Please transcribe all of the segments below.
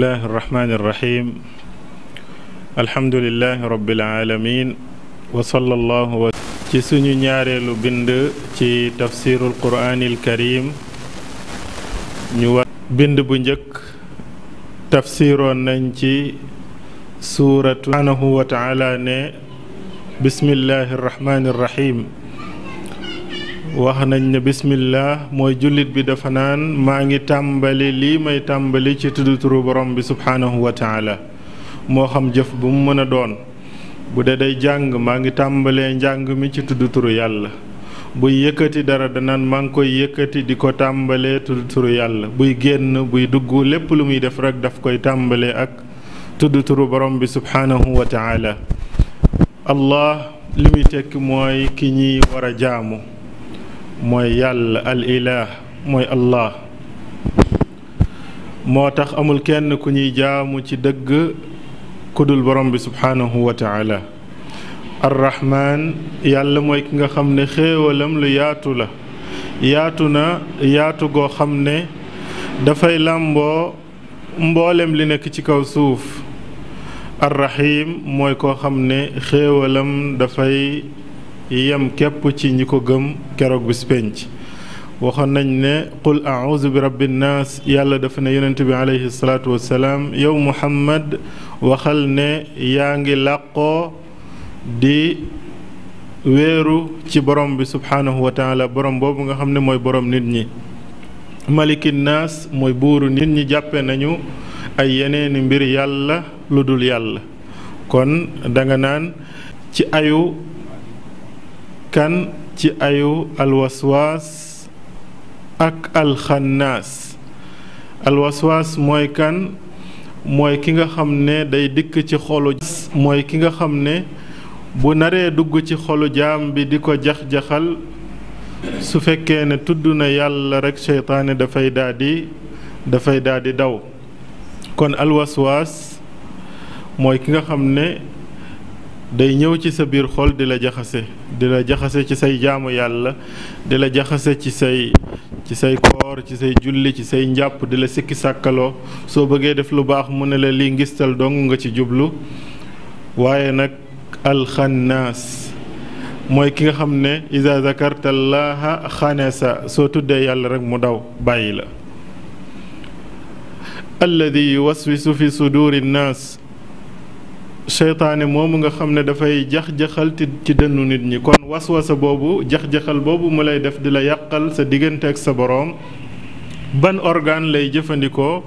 bismillahi irrahmani irrahim alhamdulilahi rabbil alamin wa sallallahu wa ci suñu ñaareelu bind ci tafsirul quraanil karim ñu war bind bu njëkk tafsiroon nañ ci suuratu subhaanahu wa taala ne bismillahi irrahmani irrahim wax nañ ne bismillah mooy jullit bi dafa naan maa ngi tàmbali lii may tàmbali ci tudd turu borom bi subhaanahu wa taala moo xam jëf bu mu mën a doon bu dee day jàng maa ngi tàmbalee njàng mi ci tudd turu yàlla buy yëkkati dara danaan maa ngi koy yëkkati di ko tàmbalee tudd turu yàlla buy génn buy dugg lépp lu muy def rek daf koy tàmbalee ak tudd turu borom bi subhaanahu wa taala allah li muy tekki mooy ki ñuy war a jaamu mooy yàlla al ilah mooy allah moo tax amul kenn ku ñuy jaamu ci dëgg kudul borom bi subhaanahu wa taala arrahman yàlla mooy ki nga xam ne xéewalam lu yaatu la yaatu na yaatu goo xam ne dafay làmboo mboolem li nekk ci kaw suuf arrahim mooy koo xam ne xéewalam dafay yem képp ci ñi ko gëm keroog bis penc waxoon nañ ne qul a'uuzu bi rabbin naas yàlla dafa ne yonent bi alayhi salaatu wassalaam yow muhammad waxal ne yaa ngi làqoo di wéeru ci borom bi subhaanahu wa taala borom boobu nga xam ne mooy borom nit ñi malikin naas mooy buuru nit ñi jàppe nañu ay yeneeni mbir yàlla lu dul yàlla kon danga naan ci ayu kan ci ayu alwaswaas ak alxannaas alwaswaas mooy kan mooy ki nga xam ne day dikk ci xolu mooy ki nga xam ne bu naree dugg ci xolu jaam bi di ko jax-jaxal su fekkee ne tudd na yàlla rekk seytaane dafay daldi daw kon alwaswaas mooy ki nga xam ne day ñëw ci sa biir xol di la jaxase ci say jaamu yàlla di la jaxase ci say koor ci say julli ci say njàpp di la sikki sàkkaloo soo bëggee def lu baax mu ne la lii ngistal dong nga ci jublu waaye nag alxannaas mooy ki nga xam ne iza zakarta llaha xanasa soo tuddee yàlla rek mu daw bàyyi la alladi yuwaswisu fi suduri nnaas seytaane moomu nga xam ne dafay jax-jaxal ci dënnu nit ñi kon waswasa boobu jax-jaxal boobu mu lay def di la yàqal sa diggante ak sa boroom ban organe lay jëfandikoo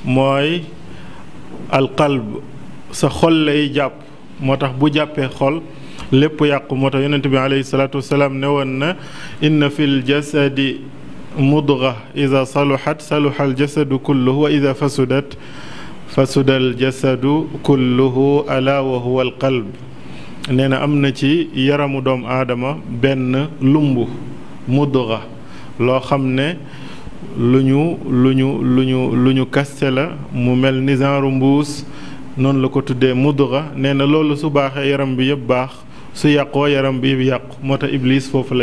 mooy alqalb sa xol lay jàpp moo tax bu jàppee xol lépp yàqu moo tax yonent bi alayhi salaatu wasalaam ne woon na inna fil jasadi mudga ida saluhat saluha al jasadu kulluhu wa ida fasudat fasudal jasadu kulluhu ala wa huwa al qalb nee na am na ci yaramu doomu aadama benn lumb mudga loo xam ne lu ñu kaste la mu mel ni genre mbuus noonu la ko tuddee mudga nee na loolu su baaxee yaram bi yëpp baax su yàqoo yaram bi yëpp yàqu moo tax iblis foofu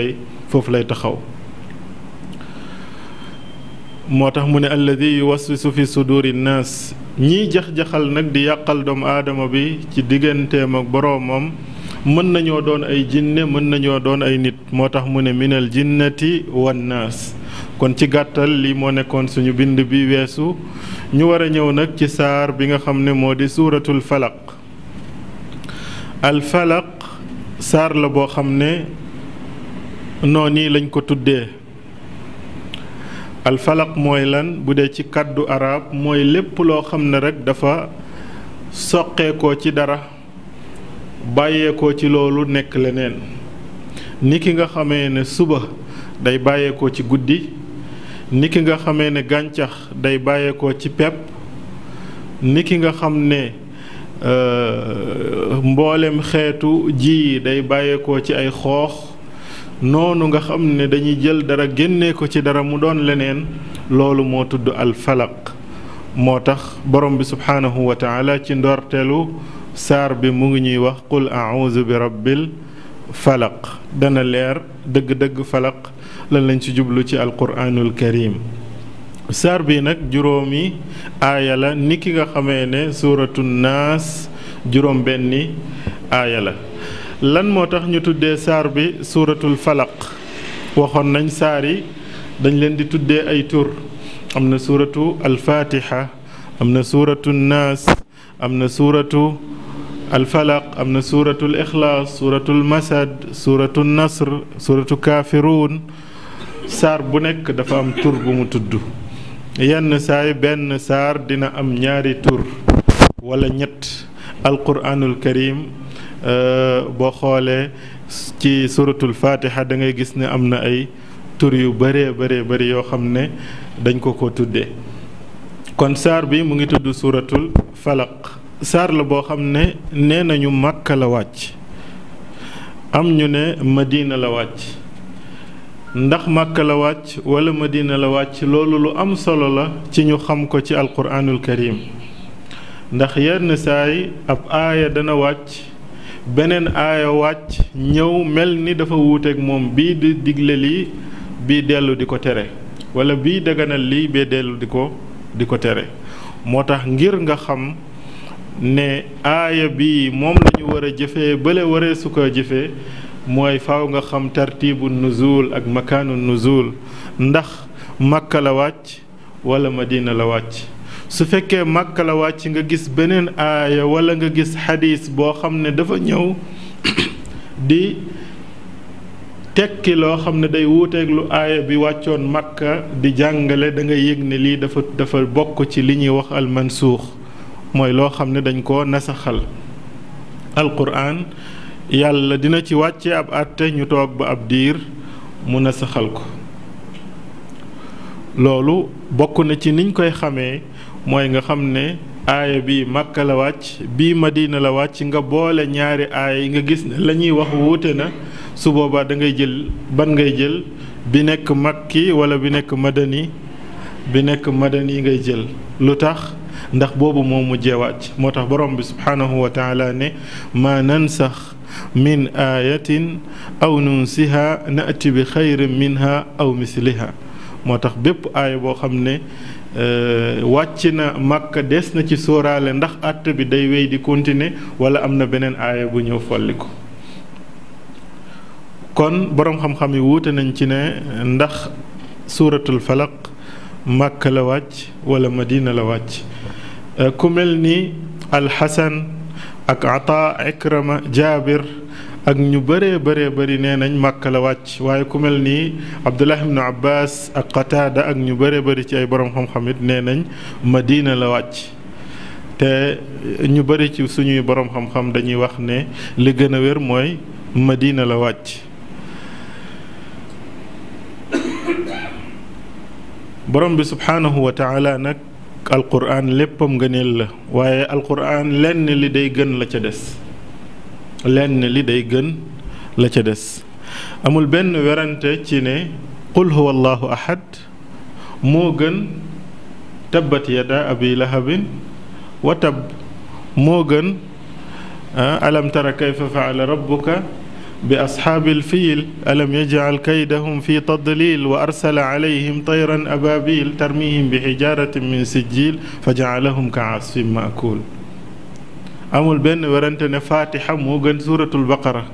lay taxaw moo tax mu ne alladi yuwaswisu fi suduri nnaas ñiy jax-jaxal nag di yàqal doomu aadama bi ci digganteem ak boroomam mën nañoo doon ay jinne mën nañoo doon ay nit moo tax mu ne minal jinnati wan naas kon ci gàttal lii moo nekkoon suñu bind bi weesu ñu war a ñëw nag ci saar bi nga xam ne moo di suuratul falaq al falaq saar la boo xam ne noonu lañ ko tuddee alfalaq mooy lan bu dee ci kàddu arab mooy lépp loo xam ne rekk dafa soqeekoo ci dara bàyyeekoo ci loolu nekk leneen ni ki nga xamee ne suba day bàyyeekoo ci guddi ni ki nga xamee ne gàncax day bàyyeekoo ci pepp ni ki nga xam ne mboolem xeetu ji day bàyyeekoo ci ay xoox noonu nga xam ne dañuy jël dara génnee ko ci dara mu doon leneen loolu moo tudd alfalaq moo tax borom bi subhaanahu wa taala ci ndorteelu saar bi mu ngi ñuy wax qul a'uuzu bi rabbil falaq dana leer dëgg-dëgg falaq lan lañ ci jublu ci alquraanul karim saar bi nag juróomi aaya la ni ki nga xamee ne suuratu naas juróom benni aaya la. lan moo tax ñu tuddee saar bi suuratul falaq waxoon nañ saar yi dañ leen di tuddee ay tur am na suuratu alfaatiha am na suuratu naas am na suuratu alfalaq am na suuratul ixlaas suuratul masad suuratul nasr suuratu kaafiruun saar bu nekk dafa am tur bu mu tudd yenn saay benn saar dina am ñaari tur wala ñett alquraanul karim boo xoolee ci suuratul faatiha da ngay gis ne am na ay tur yu bëree bëri yoo xam ne dañ ko tuddee kon saar bi mu ngi tudd suuratul falaq saar la boo xam ne nee nañu Makka la wàcc am ñu ne Madina la wàcc ndax Makka la wàcc wala Madina la wàcc loolu lu am solo la ci ñu xam ko ci alquraanul karim ndax yenn saay ab aaya dana wàcc beneen aaya wàcc ñëw mel ni dafa wuuteeg moom bii di digle lii bii dellu di ko tere wala bii daganal lii bee dellu di ko tere moo tax ngir nga xam ne aaya bii moom lañu war a jëfee bële waree su ko jëfee mooy faaw nga xam tartiibu nuzul ak makaanu nuzul ndax Makka la wàcc wala Madina la wàcc su fekkee Makka la wàcc nga gis beneen aaya wala nga gis xadiis boo xam ne dafa ñëw di tekki loo xam ne day wuuteeg lu aaya bi wàccoon Makka di jàngale da nga yëg ne lii dafa bokk ci li ñuy wax almansuux mooy loo xam ne dañ ko nasaxal alquran yàlla dina ci wàcce ab àtte ñu toog ba ab diir mu nasaxal ko loolu bokk na ci niñ koy xamee mooy nga xam ne aaya bi Makka la wàcc bii Madina la wàcc nga boole ñaari aaya yi nga gis ne la ñuy wax wuute na su boobaa da ngay jël ban ngay jël bi nekk makki wala bi nekk madani ngay jël lu tax ndax boobu moo mujjee wàcc moo tax borom bi subhaanahu wa taala ne maa nansax min aayatin aw nunsiha naati bi xayrin minha aw misliha moo tax bépp aaya boo xam ne wàcc na Makka des na ci sóoraale ndax àtte bi day wéy di continuer wala am na beneen aaya bu ñëw folli ko kon boroom xam-xam yi wuute nañ ci ne ndax suuratul falaq Makka la wàcc wala Madina la wàcc ku mel ni alxasan ak ata ikrama jaabir ak ñu bëree bëri nee nañ Makka la wàcc waaye ku mel ni Abdullah ibnu Abbas ak Qataada ak ñu bëree bëri ci ay borom xam-xam it nee nañ Madina la wàcc te ñu bëri ci suñuy borom xam-xam dañuy wax ne li gën a wér mooy Madina la wàcc borom bi subhaanahu wa taala nag alquran léppam ngëneel la waaye alquran lenn li day gën la ca des amul benn werante ci ne qul huwa allahu ahad moo gën tabbat yada abi lahabin wa tab moo gën alam tara kayfa faala rabbuka bi ashaabil fiil alam yajcal kaydahum fi tadlil wa arsala calayhim tayran ababil tarmihim bi xijaaratin min sijjil fa jacalahum ka asfin maakul amul benn werante ne fatiha moo gën suuratul baqara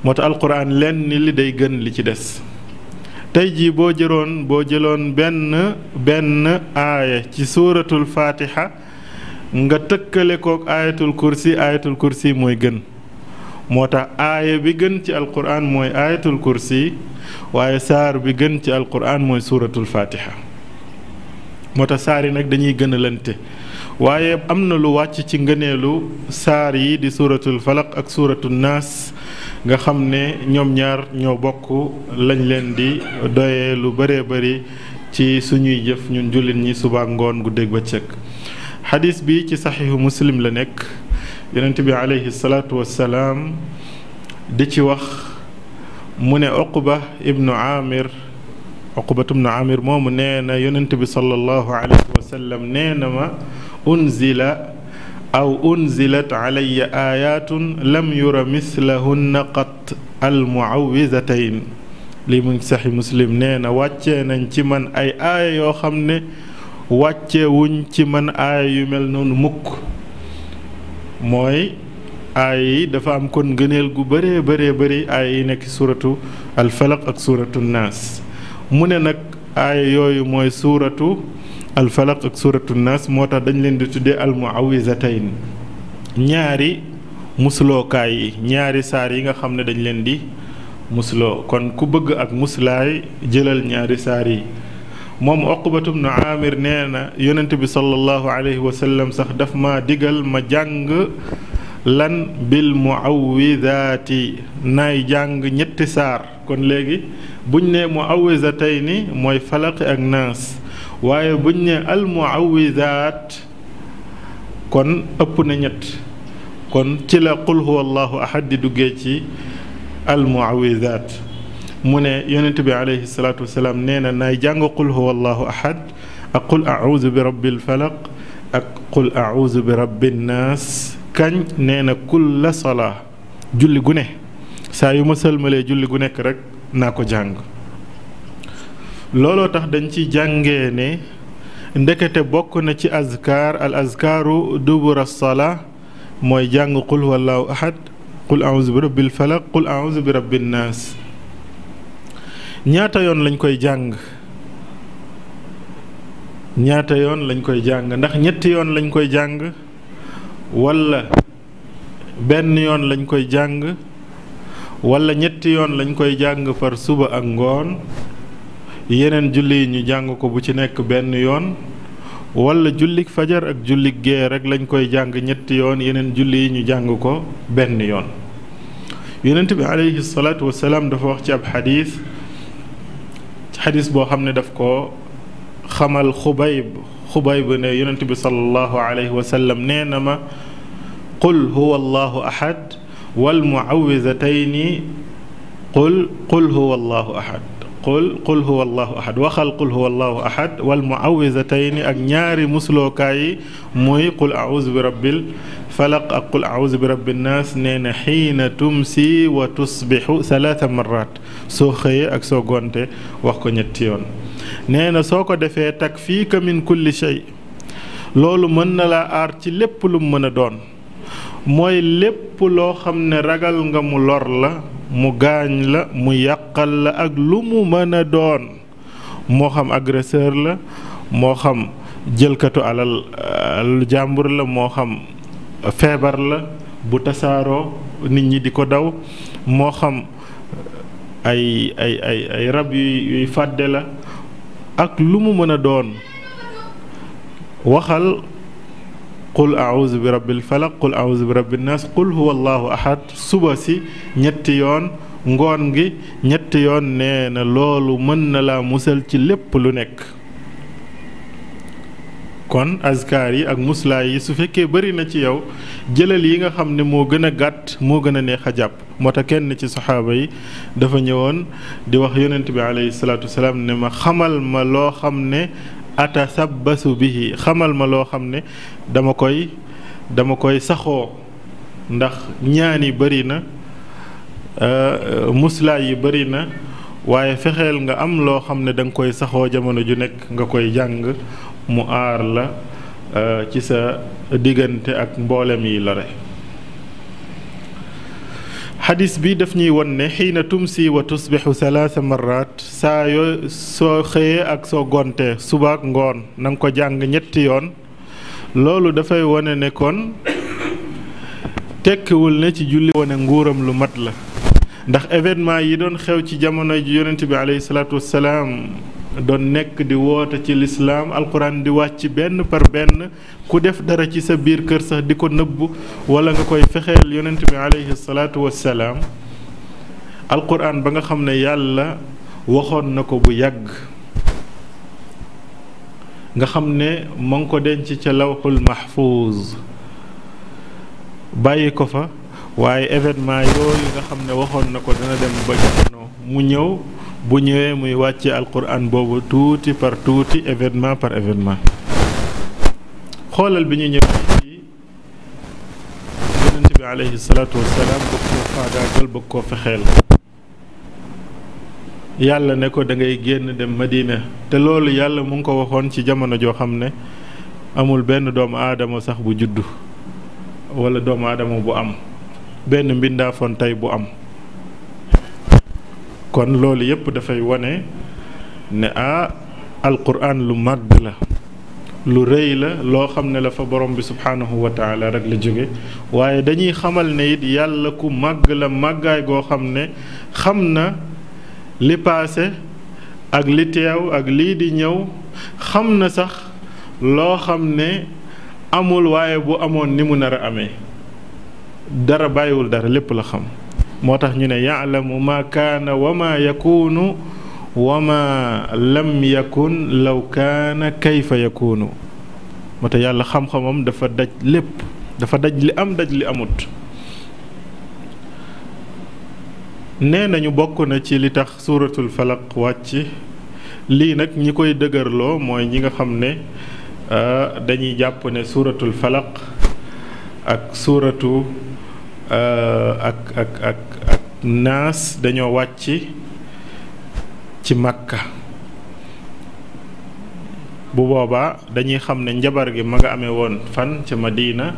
moo tax alquran lenn li day gën li ci des tey jii boo jëloon benn aaya ci suuratul fatiha nga tëkkale kook ayatul kursi mooy gën moo tax aaya bi gën ci alquran mooy ayatul kursi waaye saar bi gën ci alquran mooy suuratul fatiha moo tax saar yi nag dañuy gën a lante waaye am na lu wàcc ci ngëneelu saar yi di suuratul falaq ak suuratul naas nga xam ne ñoom ñaar ñoo bokk lañ leen di doyee lu bëree bëri ci suñuy jëf ñun jullit ñi suba ngoon guddeeg bëccëg xadis bi ci saxiixu muslim la nekk yonent bi alayhi salaatu wassalaam di ci wax mu ne uqbatu bnu amir moomu nee na yonent bi sallallahu alayhi wa sallam nee na ma unzilat alayya aayatun lam yura mislahunna qat almuawwizatayn lii mu ngi saxi Muslim nee na wàccee nañ ci man ay aaya yoo xam ne wàccewuñ ci man aaya yu mel noonu mukk. mooy aaya yi dafa am kon ngëneel gu bëree bëri aaya yi nekk suuratu alfalaq ak suuratu naas. mu ne nag aaya yooyu mooy suuratu alfalaq ak suuratu naas moo tax dañ leen di tuddee almuawizatayn ñaari muslookaay yi ñaari saar yi nga xam ne dañ leen di musloo. kon ku bëgg ak muslaay jëlal ñaari saar yi. moom Uqbatu bnu Aamir nee na yonent bi sallallahu alayhi wa sallam sax daf ma digal ma jàng lan bil muawwidaati naay jàng ñetti saar. kon léegi buñ ne muawwizatayni mooy falaqi ak naas waaye buñ ne al muawwidaat kon ëpp na ñett. kon ci la qul huwa allahu ahad di duggee ci al muawwidaat. mu ne yonent bi alayhi salaatu wasalaam nee na naay jàng qul huwa allahu ahad ak qul a'uuzu bi rabbil falaq ak qul a'uuzu bi rabbin naas kañ nee na kulla salaa julli gu ne saa yu ma sëlmalee julli gu nekk rek naa ko jàng. looloo tax dañ ci jàngee ne ndekete bokk na ci azkaar al azkaaru dubura salaa mooy jàng qul huwa allahu ahad qul a'uuzu bi rabbil falaq qul a'uuzu bi rabbin naas. ñaata yoon lañ koy jàng ndax ñetti yoon lañ koy jàng walla benn yoon lañ koy jàng walla ñetti yoon lañ koy jàng par suba ak ngoon yeneen julli yi ñu jàng ko bu ci nekk benn yoon walla jullik fajar ak jullik gee rek lañ koy jàng ñetti yoon yeneen julli yi ñu jàng ko benn yoon. yonent bi alayhi salaatu wasalaam dafa wax ci ab xadis boo xam ne daf ko xamal xubayb ne yonent bi sallallahu alayhi wa sallam nee na ma qul huwa allahu ahad wal muawwizatayni qul huwa allahu ahad qul huwa allahu ahad waxal qul huwa allahu ahad wal muawwizatayni ak ñaari muslookaay yi muy qul a'uuzu bi rabbil falaq ak qul a'uuzu bi rabbin naas nee na xiina tumsi wa tusbixu 3 marrat soo xëyee ak soo gonte wax ko ñetti yoon. nee na soo ko defee takfiika min kulli shay loolu mën na laa aar ci lépp lu mu mën a doon mooy lépp loo xam ne ragal nga mu lor la mu gaañ la mu yàqal la ak lu mu mën a doon moo xam agresseur la moo xam jëlkatu alal jàmbur la moo xam feebar la bu tasaaroo nit ñi di ko daw moo xam ay rab yuy fàdde la ak lu mu mën a doon waxal qul a'uuzu bi rabbil falaq qul a'uuzu bi rabbin naas qul huwa allahu ahad suba si ñetti yoon ngoon gi ñetti yoon nee na loolu mën na laa musal ci lépp lu nekk. kon azkaar yi ak muslaay yi su fekkee bari na ci yow jëlal yi nga xam ne moo gën a gàtt moo gën a neex a jàpp. moo tax kenn ci saxaaba yi dafa ñëwoon di wax yonent bi alayhi salaatu wasalaam ne ma xamal ma loo xam ne atasabbasu bihi xamal ma loo xam ne dama koy saxoo ndax ñaan yi bari na muslaay yi bari na waaye fexeel nga am loo xam ne da nga koy saxoo jamono ju nekk nga koy jàng mu aar la ci sa diggante ak mboolem yi lore. xadis bi daf ñuy won ne xiina tumsi wa tusbixu 3 marrat saa yoo soo xëyee ak soo gontee suba ak ngoon na nga ko jàng ñetti yoon. loolu dafay wone ne kon tekkiwul ne ci julli wone nguuram lu mat la ndax événement yi doon xew ci jamono ji yonent bi alayhi salaatu wassalaam doon nekk di woote ci lislaam alquran di wàcc benn par benn ku def dara ci sa biir kër sax di ko nëbb wala nga koy fexeel yonent bi alayhi salaatu wassalaam alquran ba nga xam ne yàlla waxoon na ko bu yàgg nga xam ne ma ngi ko denc ca lawxul mahfuuz bàyyi ko fa waaye événement yooyu nga xam ne waxoon na ko dana dem ba jamono mu ñëw bu ñëwee muy wàcce alquran boobu tuuti par tuuti événement par événement. xoolal bi ñu ñëwee ci yonent bi alayhi salaatu wassalaam bëgg koo faagaagal bëgg koo fexeel yàlla ne ko da ngay génn dem Madina te loolu yàlla mu ngi ko waxoon ci jamono joo xam ne amul benn doomu aadama sax bu juddu wala doomu aadama bu am benn mbindaafoon tey bu am. kon loolu yépp dafay wane ne alquran lu màgg la lu rëy la loo xam ne la fa borom bi subhaanahu wa taala rek la jóge waaye dañuy xamal ne it yàlla ku màgg la màggaay goo xam ne xam na li paase ak li teew ak lii di ñëw xam na sax loo xam ne amul waaye bu amoon ni mu nar a amee dara bàyyiwul dara lépp la xam moo tax ñu ne yaalamu ma kaana wa ma yakunu wa ma lam yakun law kaana kayfa yakunu moo tax yàlla xam-xamam dafa daj lépp dafa daj li am daj li amut. nee nañu bokk na ci li tax suuratul falaq wàcc lii nag ñi koy dëgërloo mooy ñi nga xam ne dañuy jàpp ne suuratul falaq ak suuratu ak naas dañoo wàcc ci Makka. bu boobaa dañuy xam ne njabar gi ma nga amee woon fan ca Madina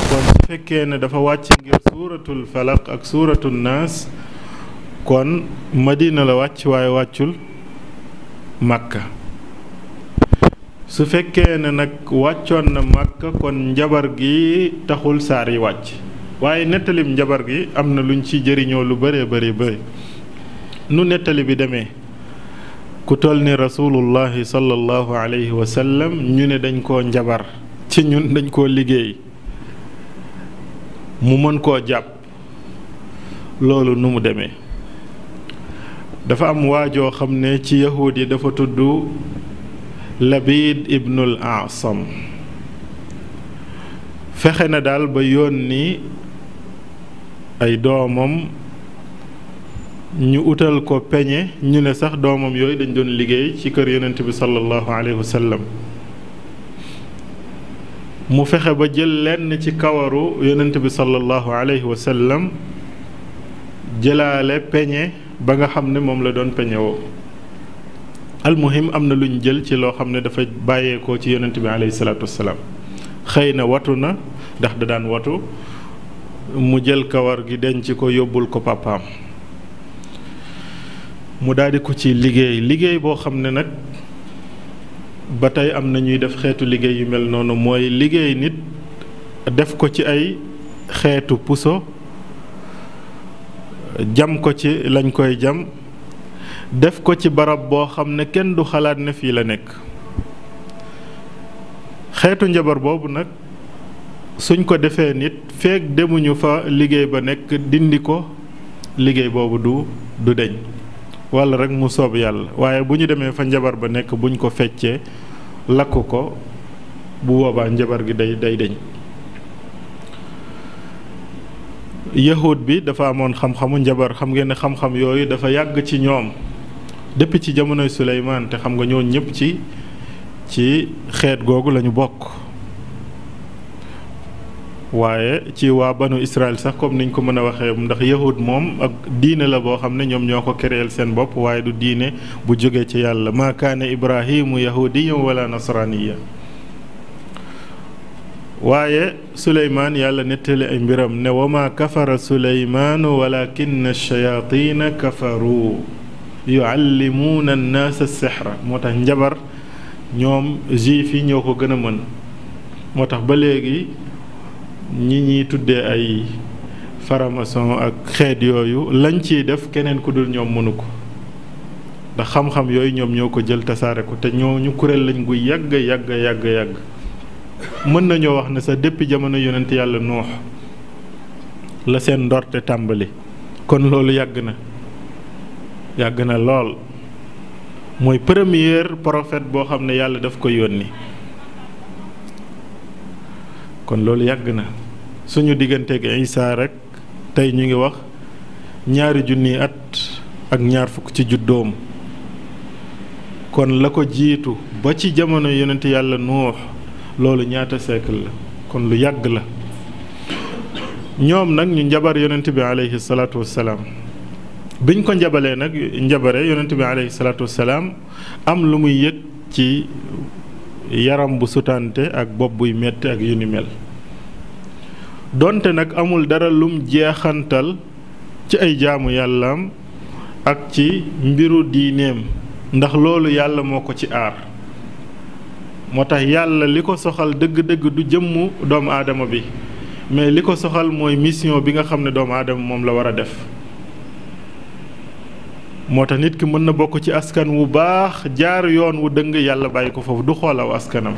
kon su fekkee ne dafa wàcc ngir suuratul falaq ak suuratul naas kon Madina la wàcc waaye wàccul Makka. su fekkee ne nag wàccoon na Makka kon njabar gi taxul saar yi wàcc waaye nettalim njabar gi am na luñ ci jëriñoo lu bëree bëri nu nettali bi demee ku toll ni rasulullahi sallallahu alayhi wa sallam ñu ne dañ koo njabar ci ñun dañ koo liggéey mu mën koo jàpp loolu nu mu demee. dafa am waajoo xam ne ci yahuud yi dafa tudd Labid ibnul Asam fexe na daal ba yónni ay doomam ñu utal ko peñe ñu ne sax doomam yooyu dañ doon liggéey ci kër yonent bi sallallahu alayhi wa sallam mu fexe ba jël lenn ci kawaru yonent bi sallallahu alayhi wa sallam jëlaale peñe ba nga xam ne moom la doon peñewoo almuhim am na lu ñu jël ci loo xam ne dafa bàyyeekoo ci yonent bi alayhi salaatu wassalaam xëy na watu na ndax da daan watu mu jël kawar gi denc ko yóbbul ko papaam mu daldi ko ci liggéey boo xam ne nag ba tey am na ñuy def xeetu liggéey yu mel noonu mooy liggéey nit def ko ci ay xeetu puso jam ko ci lañ koy jam def ko ci barab boo xam ne kenn du xalaat ne fii la nekk xeetu njabar boobu nag suñ ko defee nit feek demuñu fa liggéey ba nekk dindi ko liggéey boobu du deñ walla rek mu soob yàlla waaye bu ñu demee fa njabar ba nekk buñ ko feccee lakk ko bu boobaa njabar gi day deñ yahud bi dafa amoon xam-xamu njabar xam ngeen ne xam-xam yooyu dafa yàgg ci ñoom depuis ci jamonoy Suleymaan te xam nga ñoo ñëpp ci xeet googu lañu bokk waaye ci waa banu Israël sax comme niñ ko mën a waxee ndax yahud moom ak diine la boo xam ne ñoom ñoo ko créer seen bopp waaye du diine bu jógee ci yàlla maa kaana ibrahimu yahudiyan wala nasraniya waaye suleymaan yàlla nettali ay mbiram ne wa maa kafara suleymaanu walakinna shayaatiina kafaru yuallimuuna annaasa sixra moo tax njabar ñoom juif yi ñoo ko gën a mën moo tax ba léegi ñi ñuy tuddee ay faramason ak xeet yooyu lañ ciy def keneen ku dul ñoom mënu ko ndax xam-xam yooyu ñoom ñoo ko jël tasaare ko te ñooñu kuréel lañ gu yàgg mën nañoo wax ne sa depuis jamono yonent yàlla nuux la seen ndorte tàmbali kon loolu yàgg na lool mooy premier prophète boo xam ne yàlla daf ko yónni kon loolu yàgg na suñu digganteeg Isaa rek tey ñu ngi wax 2,000 at ak 20 ci juddoom kon la ko jiitu ba ci jamono yonent yàlla nuux loolu ñaata siècle la kon lu yàgg la ñoom nag ñu njabar yonent bi alayhi salaatu wassalaam biñ ko njabalee nag njabare yonent bi alayhi salaatu wassalaam am lu muy yëg ci yaram bu sutante ak bopp buy metti ak yu ni mel donte nag amul dara lum jeexantal ci ay jaamu yàllaam ak ci mbiru diineem ndax loolu yàlla moo ko ci aar moo tax yàlla li ko soxal dëgg-dëgg du jëmmu doomu aadama bi mais li ko soxal mooy mission bi nga xam ne doomu aadama moom la war a def moo tax nit ki mën na bokk ci askan wu baax jaar yoon wu dëng yàlla bàyyi ko foofu du xoolaw askanam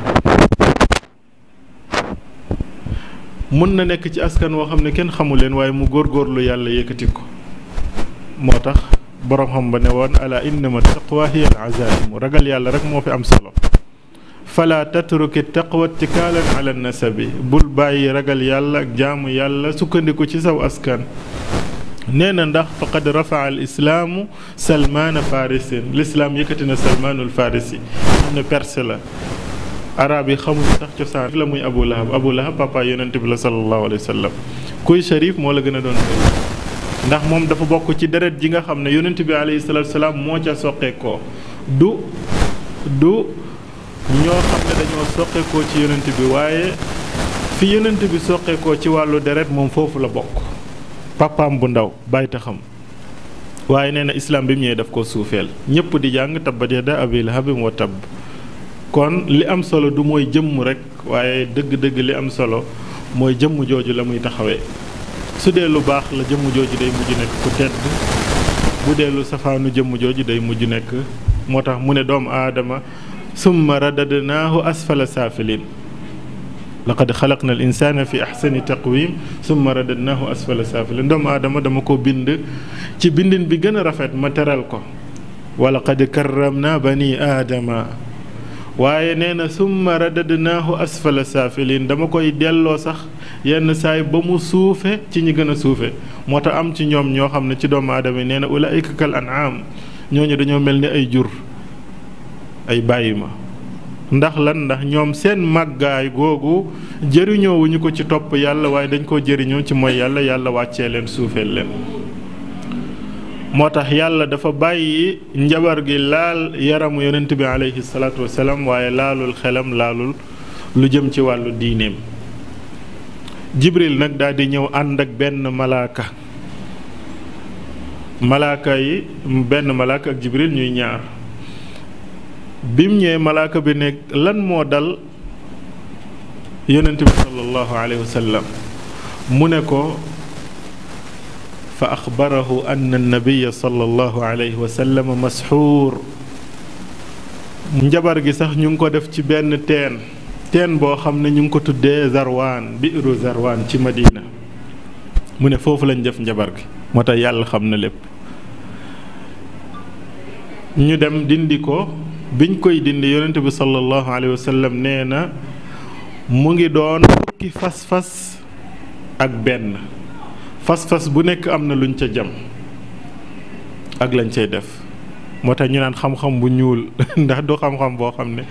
mën na nekk ci askan woo xam ne kenn xamu leen waaye mu góorgóorlu yàlla yëkkati ko moo tax boroom xam ba ne woon ala innama taqwa hiya al azaimu ragal yàlla rek moo fi am solo fala tatruki taqwa tikaalan ala nasabi bul bàyyi ragal yàlla ak jaamu yàlla sukkandiku ci saw askan nee na ndax faqad rafaa al islaamu salmaana farisin lislaam yëkkati na salmaanul farisi xam ne perse la arab yi xamuñu sax cosaan la muy abu lahab papa yonent bi la sallallahu alayhi wa sallam kuy sharif moo la gën a doon ndax moom dafa bokk ci deret ji nga xam ne yonent bi alayhi salaatu salaam moo ca soqeekoo du ñoo xam ne dañoo soqeekoo ci yonent bi waaye fi yonent bi soqeekoo ci wàllu deret moom foofu la bokk papaam bu ndaw bàyyi ta xam waaye nee na islam bi mu ñëwee daf ko suufeel ñëpp di jàng tabbat yadaa abii lahabin wa tabb kon li am solo du mooy jëmm rek waaye dëgg-dëgg li am solo mooy jëmm jooju la muy taxawee su dee lu baax la jëmm jooju day mujj nekk ku tedd bu dee lu safaanu jëmm jooju day mujj nekk moo tax mu ne doomu aadama summa radadnaahu asfala saafiliin laqad xalaqna al insaana fi axsani taqwim summa radadnaahu asfala saafiliin doomu aadama dama ko bind ci bindin bi gën a rafet ma teral ko wa laqad karramna bani aadama waaye nee na summa radadnaahu asfala saafiliin dama koy delloo sax yenn saay ba mu suufe ci ñi gën a suufe moo tax am ci ñoom ñoo xam ne ci doomu aadama yi nee na ulaa'ika kal an'aam ñooñu dañoo mel ni ay jur ay bàyyi ma ndax lan ndax ñoom seen màggaay googu jëriñoowuñu ko ci topp yàlla waaye dañ koo jëriñoo ci mooy yàlla wàccee leen suufeel leen moo tax yàlla dafa bàyyi njabar gi laal yaramu yonent bi alayhi salaatu wasalaam waaye laalul xelam laalul lu jëm ci wàllu diineem jibril nag daal di ñëw ànd ak benn malaaka yi benn malaaka ak jibril ñuy ñaar bim ñëwee malaaka bi ne lan moo dal yonent bi sallallahu alayhi wa sallam mu ne ko fa axbarahu anna nabiya sallallahu alayhi wa sallam masxuur njabar gi sax ñu ngi ko def ci benn teen boo xam ne ñu ngi ko tuddee Zarwaan biiru Zarwaan ci Madina mu ne foofu lañ def njabar gi moo tax yàlla xam na lépp ñu dem dindi ko biñ koy dindi yonent bi sallallahu alayhi wa sallam nee na mu ngi doon fukki fas-fas ak benn fas-fas bu nekk am na luñ ca jam ak lañ cay def moo tax ñu naan xam-xam bu ñuul ndax du xam-xam boo xam ne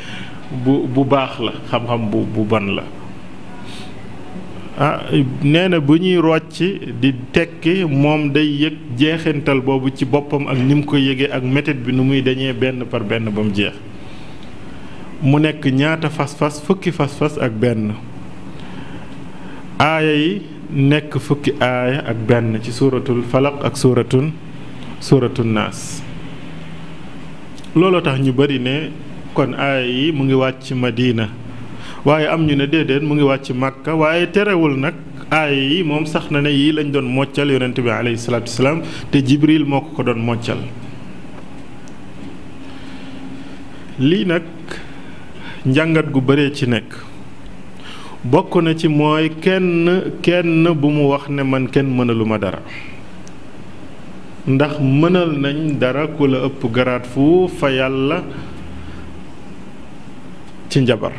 bu baax la xam-xam bu bon la nee na bu ñuy rocc di tekki moom day yëg jeexintal boobu ci boppam ak ni mu ko yëgee ak métit bi nu muy dañee benn par benn ba mu jeex mu nekk ñaata fas-fas fukki fas-fas ak benn aaya yi nekk fukki aaya ak benn ci suuratul falaq ak suuratul naas looloo tax ñu bari ne kon aaya yi mu ngi wàcc Madina waaye am ñu ne déedéet mu ngi wàcc Makka waaye terewul nag aaya yi moom sax na ne yii lañ doon moccal yonent bi alayhi salaatu wasalaam te Jibril moo ko doon moccal lii nag njàngat gu bëree ci nekk bokk na ci mooy kenn bu mu wax ne man kenn mënaluma dara ndax mënal nañ dara ku la ëpp garaat fu fa yàlla ci njabar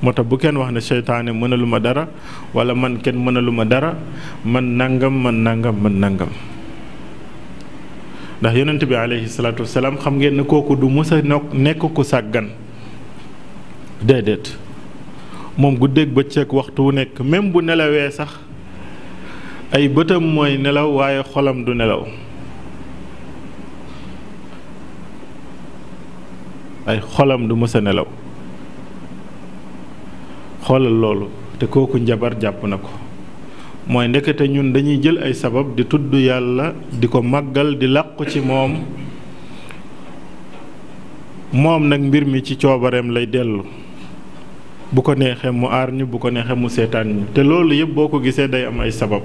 moo tax bu kenn wax ne seytaane mënaluma dara wala man kenn mënaluma dara man nangam ndax yonent bi alayhi salaatu wasalaam xam ngeen ne kooku du mës a nekk ku sàggan déedéet moom guddeeg bëccëg waxtu wu nekk même bu nelawee sax ay bëtam mooy nelaw waaye xolam du nelaw ay xolam du mës a nelaw xoolal loolu te kooku njabar jàpp na ko mooy ndekete ñun dañuy jël ay sabab di tudd yàlla di ko màggal di làqu ci moom nag mbir mi ci coobareem lay dellu bu ko neexee mu aar ñu bu ko neexee mu seetaan ñu te loolu yëpp boo ko gisee day am ay sabab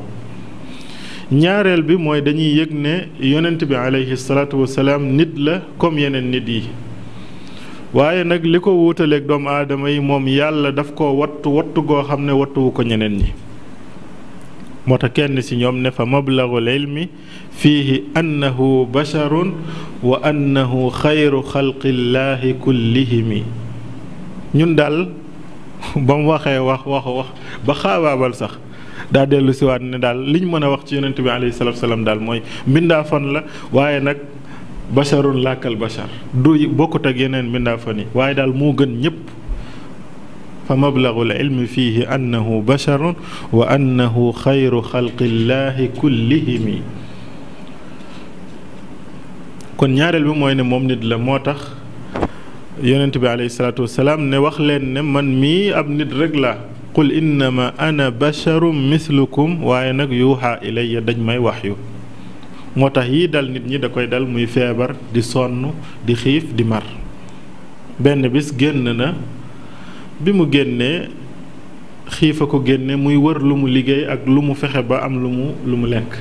ñaareel bi mooy dañuy yëg ne yonent bi aleyhi salaatu wasalaam nit la comme yeneen nit yi waaye nag li ko wuutaleeg doomu aadama yi moom yàlla daf ko wattu goo xam ne wattuwu ko ñeneen ñi moo tax kenn ci ñoom ne fa mablagul ilmi fiihi annahu basharun wa annahu xayru xalqillaahi kullihimi ñun daal ba mu waxee wax ba xaabaabal sax daa dellu siwaat ne daal liñ mën a wax ci yonent bi alayhi salaatu salaam daal mooy mbindaafan la waaye nag basharun làkkal bashar du bokkut ak yeneen mbindaafan yi waaye daal moo gën ñépp fa mablagul ilmi fiihi annahu basharun wa annahu xayru xalqillaahi kullihimi kon ñaareel bi mooy ne moom nit la moo tax yonent bi alayhi salaatu wasalaam ne wax leen ne man mii ab nit rek la qul innama ana basharum mislukum waaye nag yuuxa ilayya dañ may waxyu moo tax yii dal nit ñi da koy dal muy feebar di sonn di xiif di mar benn bis génn na bi mu génnee xiifa ko génne muy wër lu mu liggéey ak lu mu fexe ba am lu mu lekk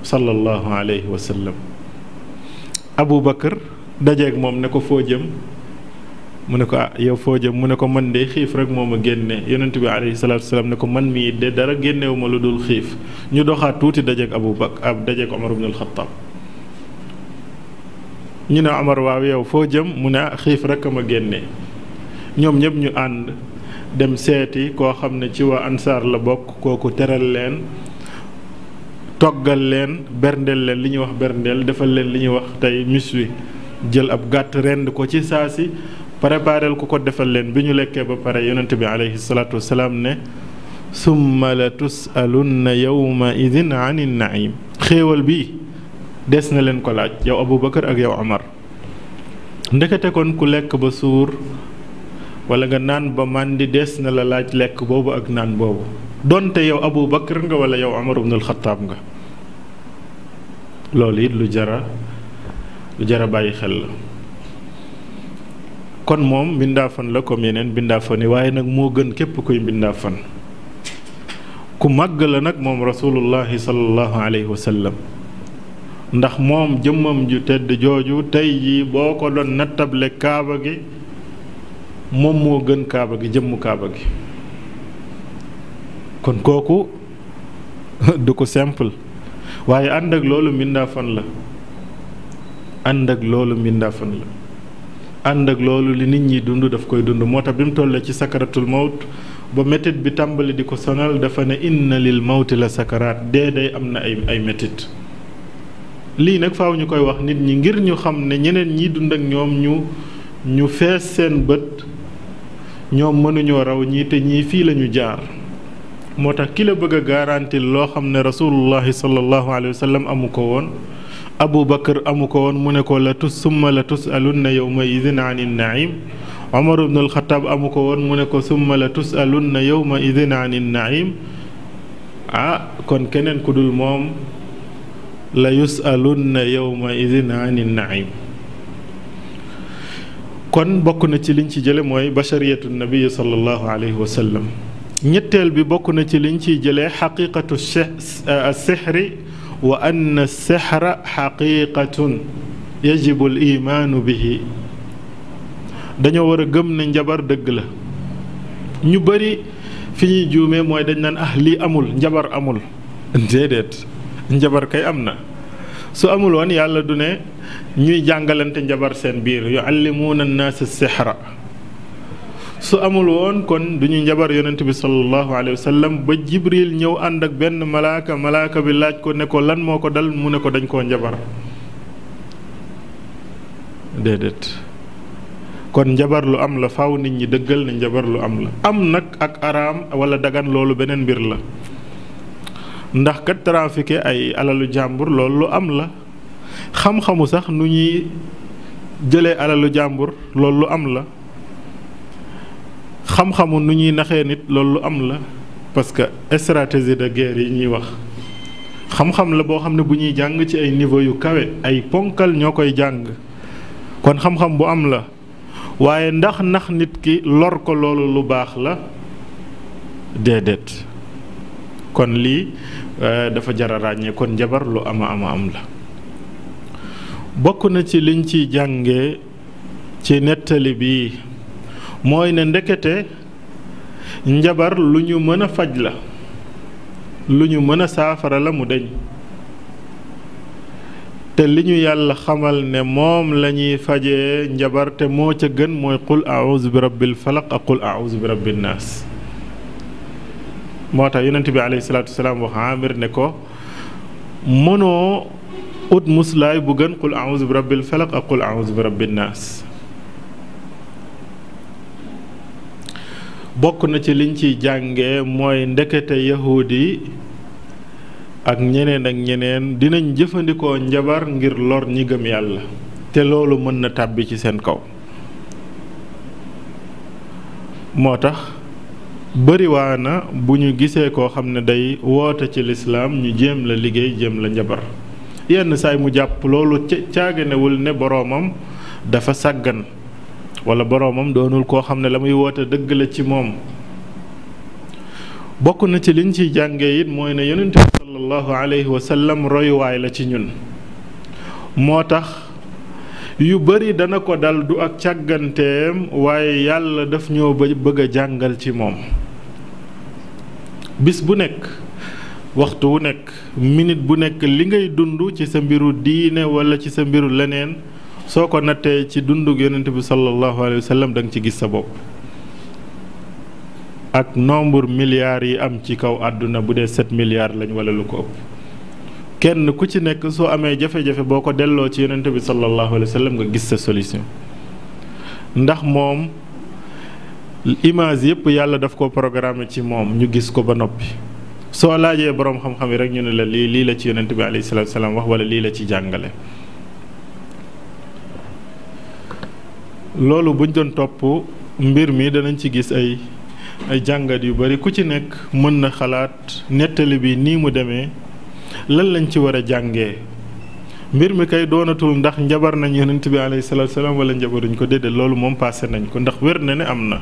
sallallahu alayhi wa sallam Abu Bakar dajeeg moom ne ko foo jëm mu ne ko yow foo jëm mu ne ko man de xiif rek moo ma génne yonent bi alayhi salaatu wasalaam ne ko man mii de dara génnewu ma lu dul xiif ñu doxaat tuuti dajeeg Abu Bakar dajeeg Omar ibn al-Khattab ñu ne Omar waaw yow foo jëm mu ne xiif rek a ma génne ñoom ñëpp ñu ànd dem seeti koo xam ne ci waa ansaar la bokk kooku teral leen toggal leen berndeel leen li ñuy wax berndeel defal leen li ñuy wax tey miswi jël ab gàtt rend ko ci saasi prépareel ko defal leen bi ñu lekkee ba pare yonent bi alayhi salaatu wasalaam ne summa la tusalunna yawma idin ani naim xéewal bi des na leen ko laaj yow Abu Bakar ak yow Omar ndekete kon ku lekk ba suur wala nga naan ba màndi des na la laaj lekk boobu ak naan boobu donte yow Abu Bakar nga wala yow Omar ibn al-Khattab nga loolu it lu jara bàyyi xel la kon moom mbindaafan la comme yeneen mbindaafan yi waaye nag moo gën képp kuy mbindaafan ku màgg la nag moom rasulullahi sallallahu alayhi wa sallam ndax moom jëmmam ju tedd jooju tey jii boo ko doon nattable kaaba gi moom moo gën kaaba gi jëmmu kaaba gi kon kooku du ko simple waaye ànd ak loolu mbindaafan la ànd ak loolu li nit ñi dund daf koy dund moo tax bi mu tollee ci sakaratul mawt ba métit bi tàmbali di ko sonal dafa ne inna lil mawti la sakaraat dee day am na ay métit lii nag faaw ñu koy wax nit ñi ngir ñu xam ne ñeneen ñi dund ak ñoom ñu fees seen bët ñoom mënuñoo raw ñii te ñii fii lañu jaar moo tax ki la bëgg a garantil loo xam ne rasulullahi sallallahu alayhi wa sallam amu ko woon Abu Bakar amu ko woon mu ne ko summa la tusalunna yawma idin ani naim Omar ibn al-Khattab amu ko woon mu ne ko summa la tusalunna yawma idin ani naim kon keneen ku dul moom la yusalunna yawma idin ani naim kon bokk na ci liñ ci jële mooy bashariyatu nabi sallallahu alayhi wa sallam ñetteel bi bokk na ci liñ ciy jëlee xaqiqatu sixri wa anna sixra xaqiqatun yajibu al imaanu bihi dañoo war a gëm ne njabar dëgg la ñu bari fi ñuy juumee mooy dañ naan lii amul njabar amul déedéet njabar kay am na su amul woon yàlla du ne ñuy jàngalante njabar seen biir yuallimuuna annaasa sixra su amul woon kon du ñu njabar yonent bi sallallahu alayhi wa sallam ba jibril ñëw ànd ak benn malaaka bi laaj ko ne ko lan moo ko dal mu ne ko dañ koo njabar déedéet kon njabar lu am la faaw nit ñi dëggal ne njabar lu am la am nag ak araam wala dagan loolu beneen mbir la ndax kat trafiqué ay alalu jàmbur loolu lu am la. xam-xamu sax nu ñuy jëlee alalu jàmbur loolu lu am la. xam-xamu nu ñuy naxee nit loolu lu am la parce que stratégie de guerre yi ñuy wax xam-xam la boo xam ne bu ñuy jàng ci ay niveau yu kawe ay ponkal ñoo koy jàng kon xam-xam bu am la waaye ndax nax nit ki lor ko loolu lu baax la déedéet kon lii dafa jar a ràññee kon njabar lu am la bokk na ci liñ ciy jànge ci nettali bi mooy ne ndekete njabar lu ñu mën a faj la lu ñu mën a saafara la mu deñ te li ñu yàlla xamal ne moom lañuy fajee njabar te moo ca gën mooy qul a'udhu bi rabbil falaq ak qul a'udhu bi rabbin naas moo tax yonent bi alayhi salaatu wasalaam wax Amir ne ko mënoo ut muslaay bu gën qul a'udhu bi rabbil falaq ak qul a'udhu bi rabbin naas bokk na ci liñ ciy jànge mooy ndekete yahudi ak ñeneen dinañ jëfandikoo njabar ngir lor ñi gëm yàlla te loolu mën na tàbbi ci seen kaw moo tax bariwaana bu ñu gisee koo xam ne day woote ci lislaam ñu jéem la liggéey jéem la njabar yenn saay mu jàpp loolu caaganewul ne boroomam dafa sàggan wala boroomam doonul koo xam ne la muy woote dëgg la ci moom bokk na ci liñ ciy jàngee it mooy ne yonent bi sallallahu alayhi wa sallam royuwaay la ci ñun moo tax yu bari dana ko dal du ak càgganteem waaye yàlla daf ñoo bëgg a jàngal ci moom bis bu nekk waxtu wu nekk minute bu nekk li ngay dund ci sa mbiru diine wala ci sa mbiru leneen soo ko nattee ci dundug yonent bi sallallahu alayhi wa sallam da nga ci gis sa bopp ak nombre milliards yi am ci kaw àdduna bu dee 7 milliards lañ wala lu ko ëpp kenn ku ci nekk soo amee jafe-jafe boo ko delloo ci yonent bi sallallahu alayhi wa sallam nga gis sa solution ndax moom image yëpp yàlla daf ko programme ci moom ñu gis ko ba noppi soo laajee boroom xam-xam yi rek ñu ne la lii la ci yonent bi alayhi salaatu wa salaam wax wala lii la ci jàngale loolu buñ doon topp mbir mi danañ ci gis ay jàngat yu bari ku ci nekk mën na xalaat nettali bi nii mu demee lan lañ ci war a jàngee mbir mi kay doonatul ndax njabar nañ yonent bi alayhi salaatu salaam wala njabaruñ ko déedéet loolu moom passé nañ ko ndax wér na ne am na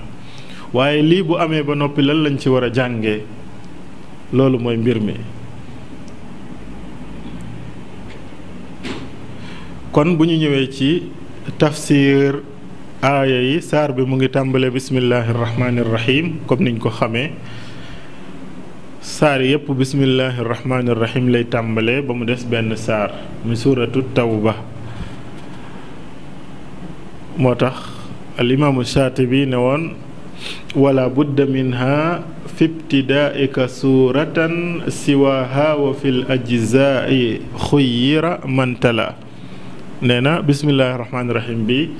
waaye lii bu amee ba noppi lan lañ ci war a jàngee loolu mooy mbir mi kon bu ñu ñëwee ci tafsir aaya yi saar bi mu ngi tàmbale bismillahi rahmaani rahim comme niñ ko xamee saar yépp bismillahi rahmaani rahim lay tàmbale ba mu des benn saar mu suuratu tawba moo tax al imaamu shaatibi ne woon wala budda minha fi ibtidaa'ika suuratan siwaha wa fil ajzaa'i xuyyira mantala nee na bismillahi rahmaani rahim bi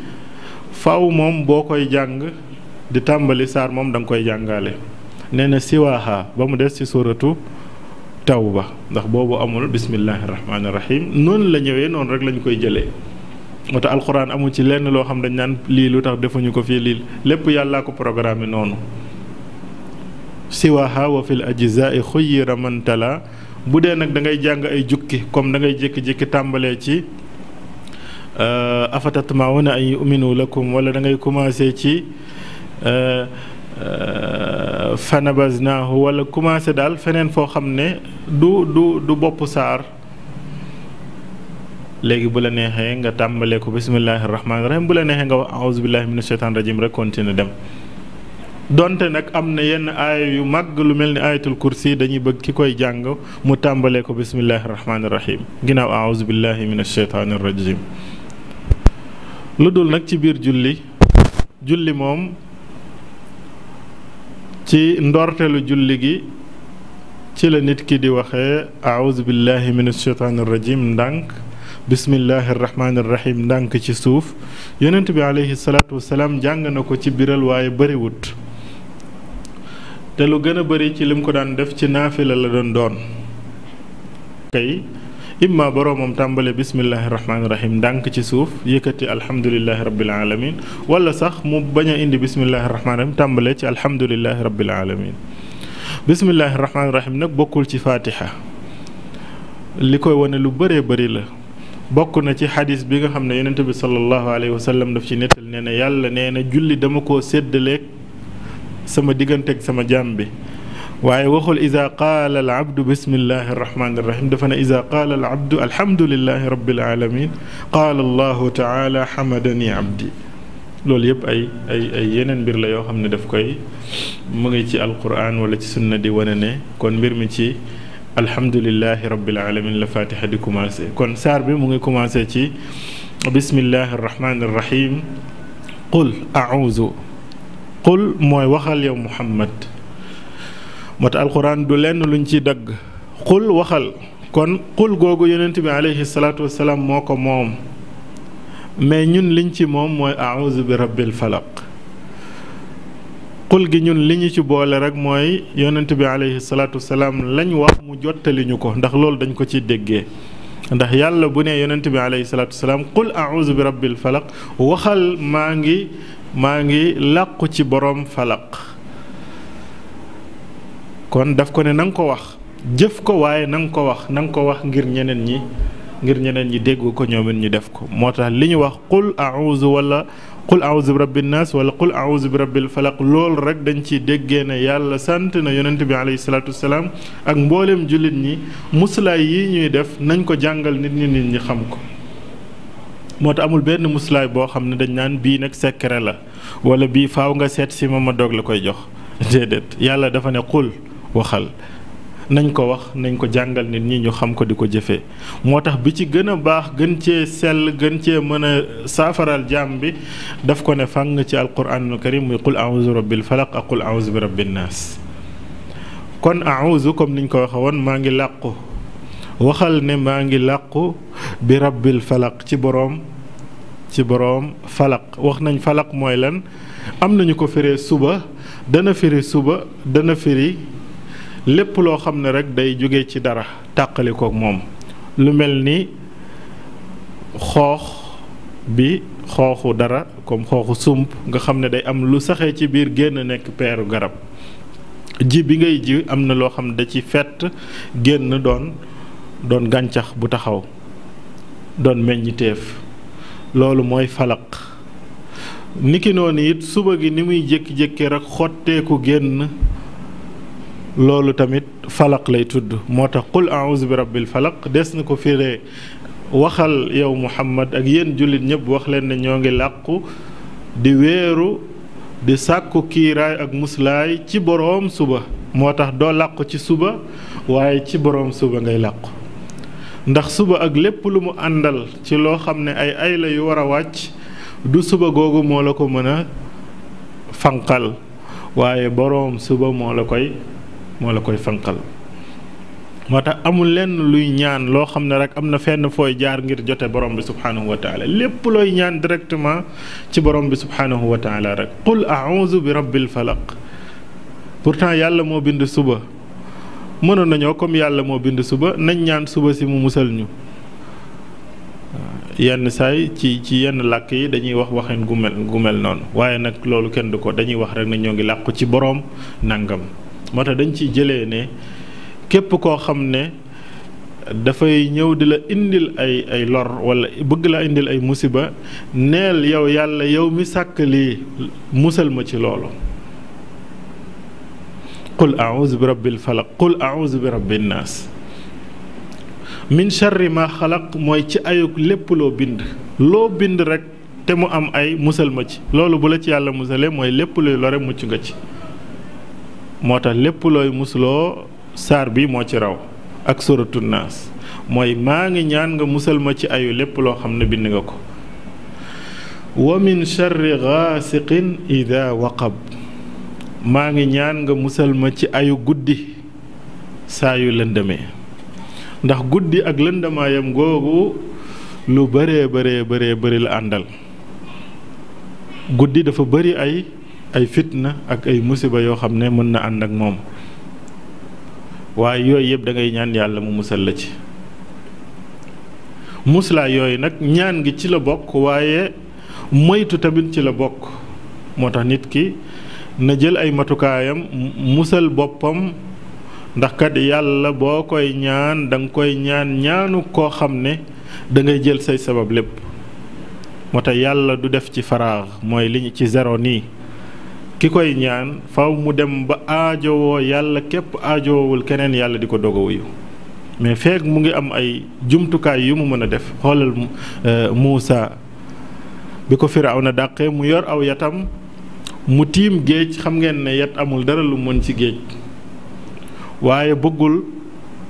faaw moom boo koy jàng di tàmbali saar moom da nga koy jàngale nee na siwaaha ba mu des ci suuratu tawba ndax boobu amul bismillahi rahmaani rahim noonu la ñëwee noonu rek lañ koy jëlee moo tax alxuraan amul ci lenn loo xam dañ naan lii lu tax defuñu ko fii lii lépp yàllaa ko programme noonu siwaaha wa fil ajzaa'i xuyyira man tala bu dee nag da ngay jàng ay jukki comme da ngay jékki-jékki tàmbalee ci afatatma'una an yu'minu lakum wala da ngay commencé ci fanabaznaahu wala commencé daal feneen foo xam ne du bopp saar léegi bu la neexee nga tàmbalee ko bismillahi rahmaani rahim bu la neexee nga wax a'uzu billahi minash shaytaani rajim rek continuer dem donte nag am na yenn aaya yu màgg lu mel ni ayatul kursi dañuy bëgg ki koy jàng mu tàmbalee ko bismillahi rahmaani rahim ginnaaw a'uzu billahi minash shaytaani rajim lu dul nag ci biir julli moom ci ndorteelu julli gi ci la nit ki di waxee a'uzu billahi minash shaytaani rajim ndànk bismillahi rahmaani rahim ndànk ci suuf yonent bi alayhi salaatu wasalaam jàng na ko ci biral waaye bariwut te lu gën a bari ci lim ko daan def ci naafila la doon kay imma boroomam tàmbale bismillahi rahmaani rahim ndànk ci suuf yëkkati alhamdulillahi rabbil alamin wala sax mu bañ a indi bismillahi rahmaani rahim tàmbale ci alhamdulillahi rabbil alamin bismillahi rahmaani rahim nag bokkul ci fatiha li koy wane lu bëree bëri la bokk na ci xadis bi nga xam ne yonente bi sallallahu alayhi wa sallam daf ci nettal nee na yàlla nee na julli dama koo séddaleeg sama digganteeg sama jaam bi waaye waxul ida qaala al abdu bismillahi arrahmani irrahim dafa ne ida qaala al abdu alhamdulillahi rabbil alamin qaala allahu taala hamadani abdi loolu yëpp ay yeneen mbir la yoo xam ne daf koy mu ngi ci alquran wala ci sunna di wane ne kon mbir mi ci alhamdulillahi rabbil alamin la fatiha di commencé kon saar bi mu ngi commencé ci bismillahi arrahmani irrahim qul a'uuzu qul mooy waxal yow muhammad moo tax alquran du lenn luñ ci dagg qul waxal kon qul googu yonent bi alayhi salaatu wasalaam moo ko moom mais ñun liñ ci moom mooy a'uuzu bi rabbil falaq qul gi ñun li ñu ci boole rek mooy yonent bi alayhi salaatu wasalaam lañ wax mu jottali ñu ko ndax loolu dañ ko ci déggee ndax yàlla bu ne yonent bi alayhi salaatu wasalaam qul a'uuzu bi rabbil falaq waxal maa ngi làqu ci boroom falaq kon daf ko ne na nga ko wax jëf ko waaye na nga ko wax ngir ñeneen ñi dégg ko ñoom it ñu def ko moo tax li ñu wax qul a'uuzu wala qul a'uuzu bi rabbin naas wala qul a'uuzu bi rabbil falaq loolu rek dañ ciy déggee ne yàlla sant na yonent bi alayhi salaatu wasalaam ak mbooleem jullit ñi muslaay yi ñuy def nañ ko jàngal nit ñi xam ko moo tax amul benn muslaay boo xam ne dañ naan bii nag secret la wala bii faaw nga seet si ma doog la koy jox déedéet yàlla dafa ne qul waxal nañ ko wax nañ ko jàngal nit ñi ñu xam ko di ko jëfee moo tax bi ci gën a baax gën cee sell gën cee mën a saafaral jaam bi daf ko ne fàng ci alquranul karim muy qul a'uuzu rabbil falaq ak qul a'uuzu bi rabbin naas kon a'uuzu comme niñ ko waxe woon maa ngi làqu waxal ne maa ngi làqu bi rabbil falaq ci boroom falaq wax nañ falaq mooy lan am nañu ko firee suba dana firi lépp loo xam ne rek day jóge ci dara tàqali kook moom lu mel ni xooxu dara comme xooxu sump nga xam ne day am lu saxee ci biir génn nekk peeru garab ji bi ngay ji am na loo xam ne da ci fett génn doon gàncax bu taxaw doon meññiteef loolu mooy falaq niki noonu it suba gi ni muy jékki-jékki rek xotteeku génn loolu tamit falaq lay tudd moo tax qul a'uuzu bi rabbil falaq des na ko firee waxal yow muhammad ak yéen jullit ñëpp wax leen ne ñoo ngi làqu di wéeru di sàkku kiiraay ak muslaay ci boroom suba moo tax doo làqu ci suba waaye ci boroom suba ngay làqu ndax suba ak lépp lu mu àndal ci loo xam ne ay la yu war a wàcc du suba googu moo la ko mën a fanqal waaye boroom suba moo la koy fanqal moo tax amul lenn luy ñaan loo xam ne rek am na fenn fooy jaar ngir jote borom bi subhaanahu wa taala lépp looy ñaan directement ci borom bi subhaanahu wa taala rek qul a'uuzu bi rabbil falaq pourtant yàlla moo bind suba mënoon nañoo comme yàlla moo bind suba nañ ñaan suba si mu musal ñu yenn saay ci yenn làkk yi dañuy wax waxin gu mel noonu waaye nag loolu kenn du ko dañuy wax rek ne ñoo ngi làqu ci boroom nangam moo tax dañ ciy jëlee ne képp koo xam ne dafay ñëw di la indil ay lor wala bëgg la indil ay musiba neel yow yàlla yow mi sàkk lii musal ma ci loolu qul a'uuzu bi rabbil falaq qul a'uuzu bi rabbin naas min sharri ma xalaq mooy ci ayuk lépp loo bind rek te mu am ay musal ma ci loolu bu la ci yàlla musalee mooy lépp luy lore mucc nga ci moo tax lépp looy musuloo saar bi moo ci raw ak suratu naas mooy maa ngi ñaan nga musal ma ci ayu lépp loo xam ne bind nga ko wa min sharri gaasiqin ida waqab maa ngi ñaan nga musal ma ci ayu guddi saa yu lëndëmee ndax guddi ak lëndamaayam googu lu bëree la àndal guddi dafa bëri ay fitna ak ay musiba yoo xam ne mën na ànd ak moom waaye yooyu yëpp da ngay ñaan yàlla mu musal la ci muslaa yooyu nag ñaan gi ci la bokk waaye moytu tamit ci la bokk. moo tax nit ki na jël ay matukaayam musal boppam ndax kat yàlla boo koy ñaan da nga koy ñaan ñaanu koo xam ne da ngay jël say sabab lépp. moo tax yàlla du def ci faraax mooy li ñu ci zéro nii ki koy ñaan faw mu dem ba aajowoo yàlla képp aajowoowul keneen yàlla di ko doog a wuyu mais feek mu ngi am ay jumtukaay yu mu mën a def. xoolal Muusa bi ko Firawna dàqee mu yor aw yatam mu tiim géej, xam ngeen ne yat amul dara lu mën ci géej waaye bëggul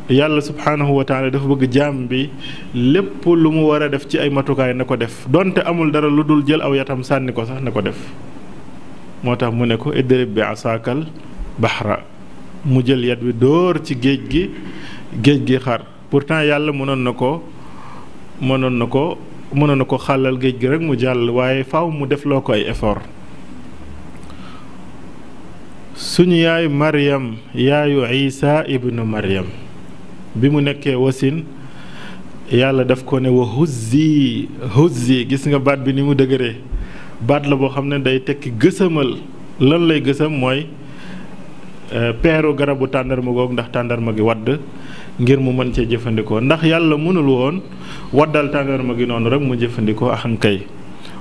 yàlla subhaanahu wa taala dafa bëgg jaam bi lépp lu mu war a def ci ay matukaay na ko def donte amul dara lu dul jël aw yatam sànni ko sax na ko def. moo tax mu ne ko idrib bi asaakal baxra mu jël yat wi dóor ci géej gi xar. pourtant yàlla mënoon na ko xàllal géej gi rek mu jàll waaye faaw mu def loo ko ay effort. suñu yaay Maryam yaayu Isa ibnu Maryam bi mu nekkee wasin yàlla daf ko ne wa huzzi gis nga baat bi ni mu dëgëree baat la boo xam ne day tekki gësamal. lan lay gësam mooy peeru garabu tàndarma googu ndax tàndarma gi wadd ngir mu mën cee jëfandikoo. ndax yàlla mënul woon waddal tàndarma gi noonu rek mu jëfandikoo axankay